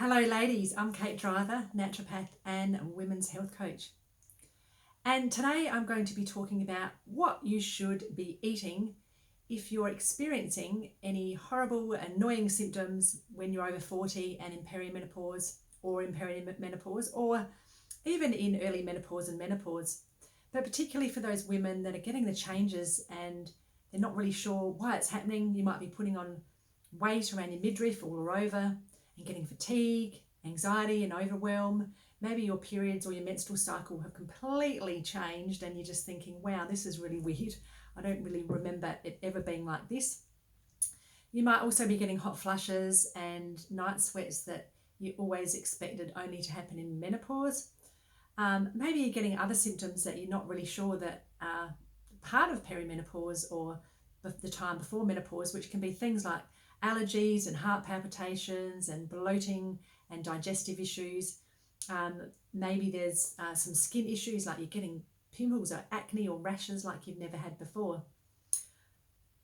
Hello ladies, I'm Kate Driver, naturopath and women's health coach. And today I'm going to be talking about what you should be eating if you're experiencing any horrible, annoying symptoms when you're over 40 and in perimenopause or in perimenopause or even in early menopause and menopause. But particularly for those women that are getting the changes and they're not really sure why it's happening. You might be putting on weight around your midriff all over and getting fatigue, anxiety and overwhelm. Maybe your periods or your menstrual cycle have completely changed and you're just thinking, wow, this is really weird. I don't really remember it ever being like this. You might also be getting hot flushes and night sweats that you always expected only to happen in menopause. Maybe you're getting other symptoms that you're not really sure that are part of perimenopause or the time before menopause, which can be things like allergies and heart palpitations and bloating and digestive issues. Maybe there's some skin issues like you're getting pimples or acne or rashes like you've never had before.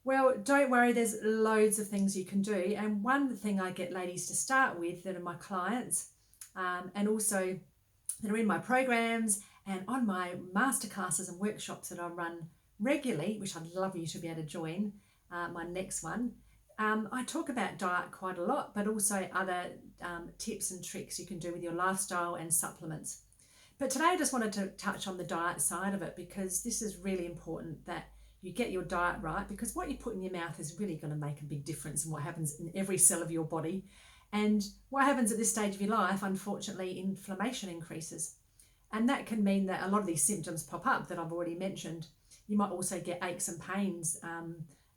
Well, don't worry, there's loads of things you can do. And one thing I get ladies to start with that are my clients and also that are in my programs and on my masterclasses and workshops that I run regularly, which I'd love you to be able to join, my next one. I talk about diet quite a lot, but also other tips and tricks you can do with your lifestyle and supplements. But today I just wanted to touch on the diet side of it because this is really important that you get your diet right, because what you put in your mouth is really going to make a big difference in what happens in every cell of your body. And what happens at this stage of your life, unfortunately, inflammation increases. And that can mean that a lot of these symptoms pop up that I've already mentioned. You might also get aches and pains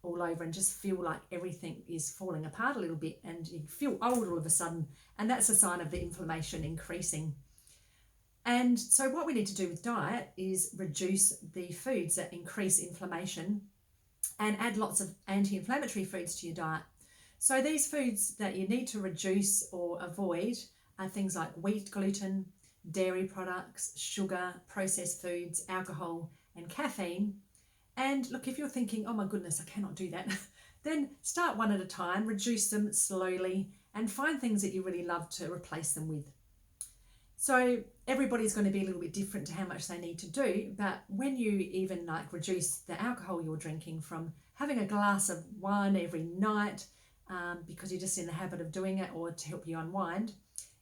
all over and just feel like everything is falling apart a little bit and you feel old all of a sudden. And that's a sign of the inflammation increasing. And so what we need to do with diet is reduce the foods that increase inflammation and add lots of anti-inflammatory foods to your diet. So these foods that you need to reduce or avoid are things like wheat, gluten, dairy products, sugar, processed foods, alcohol, and caffeine. And look, if you're thinking, oh my goodness, I cannot do that, then start one at a time, reduce them slowly, and find things that you really love to replace them with. So everybody's going to be a little bit different to how much they need to do, but when you even like reduce the alcohol you're drinking from having a glass of wine every night, because you're just in the habit of doing it or to help you unwind,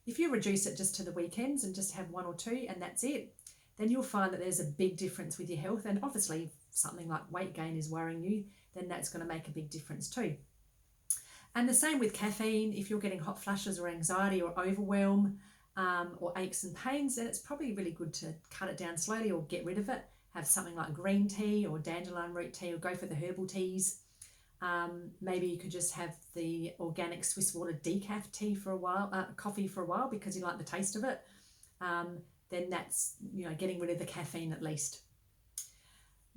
if you reduce it just to the weekends and just have one or two and that's it, then you'll find that there's a big difference with your health. And obviously if something like weight gain is worrying you, then that's going to make a big difference too. And the same with caffeine. If you're getting hot flushes or anxiety or overwhelm or aches and pains, then it's probably really good to cut it down slowly or get rid of it. Have something like green tea or dandelion root tea or go for the herbal teas. Maybe you could just have the organic Swiss water decaf tea for a while, coffee for a while because you like the taste of it. Then that's, getting rid of the caffeine at least.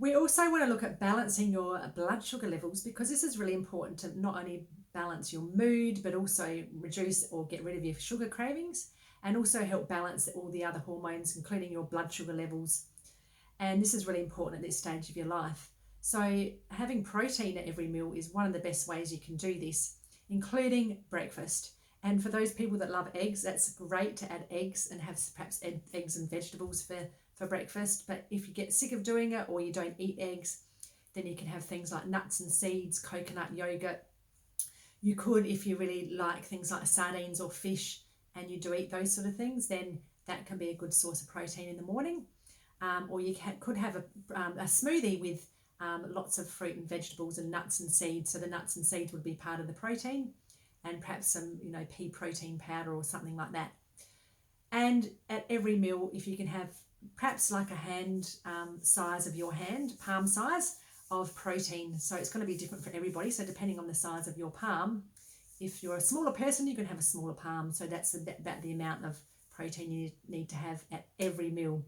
We also want to look at balancing your blood sugar levels because this is really important to not only balance your mood, but also reduce or get rid of your sugar cravings and also help balance all the other hormones, including your blood sugar levels. And this is really important at this stage of your life. So having protein at every meal is one of the best ways you can do this, including breakfast. And for those people that love eggs, that's great to add eggs and have perhaps eggs and vegetables for breakfast. But if you get sick of doing it or you don't eat eggs, then you can have things like nuts and seeds, coconut yogurt. You could, if you really like things like sardines or fish and you do eat those sort of things, then that can be a good source of protein in the morning. Or you could have a smoothie with lots of fruit and vegetables and nuts and seeds. So the nuts and seeds would be part of the protein and perhaps some, pea protein powder or something like that. And at every meal, if you can have perhaps like a hand size of your hand, palm size of protein. So it's going to be different for everybody. So depending on the size of your palm, if you're a smaller person, you can have a smaller palm. So that's about the amount of protein you need to have at every meal.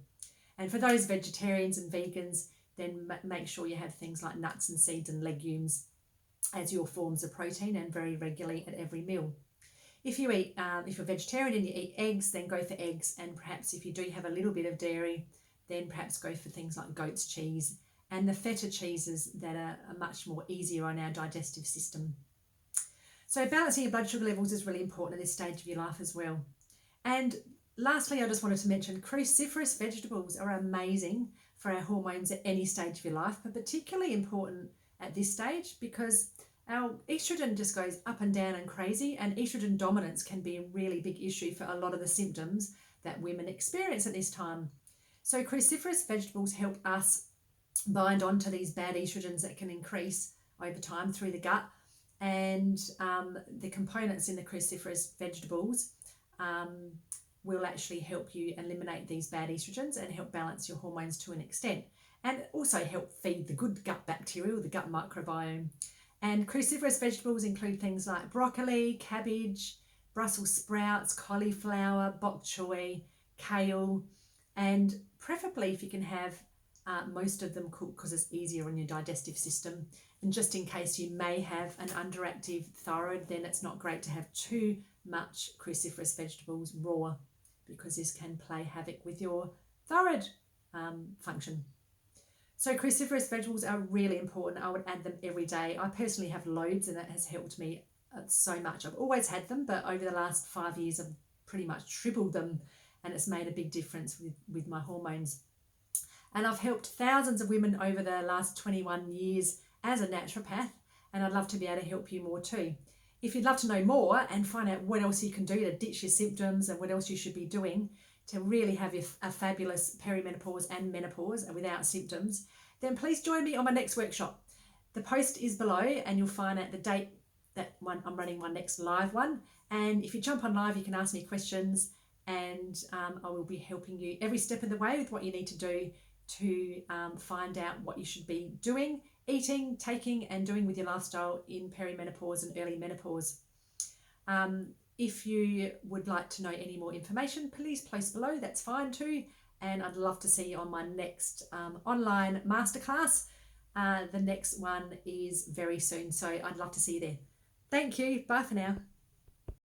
And for those vegetarians and vegans, then make sure you have things like nuts and seeds and legumes as your forms of protein and very regularly at every meal. If you're vegetarian and you eat eggs, then go for eggs. And perhaps if you do have a little bit of dairy, then perhaps go for things like goat's cheese and the feta cheeses that are much more easier on our digestive system. So balancing your blood sugar levels is really important at this stage of your life as well. And lastly, I just wanted to mention cruciferous vegetables are amazing for our hormones at any stage of your life, but particularly important at this stage because our estrogen just goes up and down and crazy, and estrogen dominance can be a really big issue for a lot of the symptoms that women experience at this time. So cruciferous vegetables help us bind onto these bad estrogens that can increase over time through the gut, and the components in the cruciferous vegetables will actually help you eliminate these bad estrogens and help balance your hormones to an extent, and also help feed the good gut bacteria, the gut microbiome. And cruciferous vegetables include things like broccoli, cabbage, Brussels sprouts, cauliflower, bok choy, kale, and preferably if you can have most of them cooked because it's easier on your digestive system. And just in case you may have an underactive thyroid, then it's not great to have too much cruciferous vegetables raw because this can play havoc with your thyroid function. So cruciferous vegetables are really important. I would add them every day. I personally have loads and it has helped me so much. I've always had them, but over the last 5 years I've pretty much tripled them, and it's made a big difference with my hormones. And I've helped thousands of women over the last 21 years as a naturopath, and I'd love to be able to help you more too. If you'd love to know more and find out what else you can do to ditch your symptoms and what else you should be doing to really have a fabulous perimenopause and menopause without symptoms, then please join me on my next workshop. The post is below and you'll find out the date that I'm running my next live one. And if you jump on live, you can ask me questions, and I will be helping you every step of the way with what you need to do to find out what you should be doing, eating, taking, and doing with your lifestyle in perimenopause and early menopause. If you would like to know any more information, please post below. That's fine too. And I'd love to see you on my next online masterclass. The next one is very soon, so I'd love to see you there. Thank you. Bye for now.